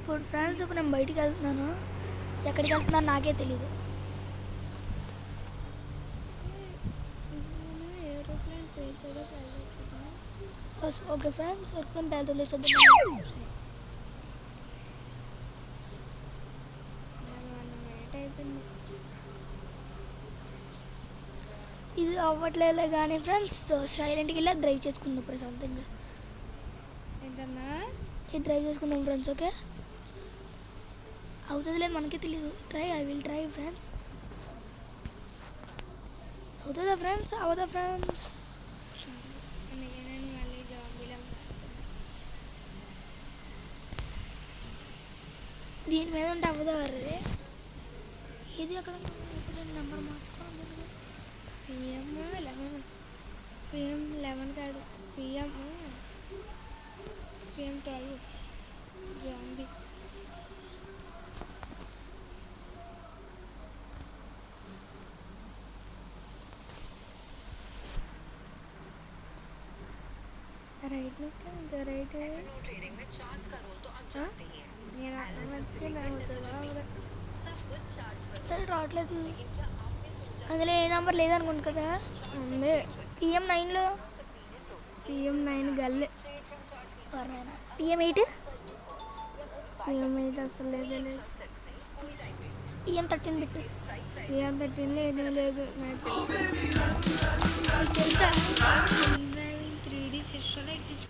ఇప్పుడు ఫ్రెండ్స్ ఇప్పుడు నేను బయటికి వెళ్తున్నాను. ఎక్కడికి వెళ్తున్నాను నాకే తెలియదు. ఏరోప్లేన్ పేలుతుందో చూద్దాం. ఓకే ఫ్రెండ్స్, ఏరోప్లేన్ పేలుతుందో చూద్దాం. ఇది అవ్వట్లేదు కానీ ఫ్రెండ్స్, సైలెంట్కి వెళ్ళి డ్రైవ్ చేసుకుందాం ప్రశాంతంగా. ఏంటన్నా ఇది డ్రైవ్ చేసుకుందాం ఫ్రెండ్స్. ఓకే, అవుతుంది లేదు మనకే తెలియదు. I will try friends. అవుతుందా ఫ్రెండ్స్? అవుదా ఫ్రెండ్స్? మళ్ళీ జాంబీలా దీని మీద ఉంటే అవ్వదు. అరే ఇది అక్కడ నెంబర్ మార్చుకోవడం జరిగింది. పిఎం 11 కాదు, పిఎం 12 జాంబీ. రైట్ ఇంకా రైట్ నేను సరే రావట్లేదు. అందులో ఏ నెంబర్ లేదనుకోండి కదా. ఉంది పిఎం 9లో. పిఎం 9 గల్లే. పిఎం 8. పిఎం 8 అసలు లేదే లేదు. PM 13 bit. పిఎం 13లో ఏమీ లేదు. డ్రైవింగ్ 3D సిస్టంలో ఎక్కించు.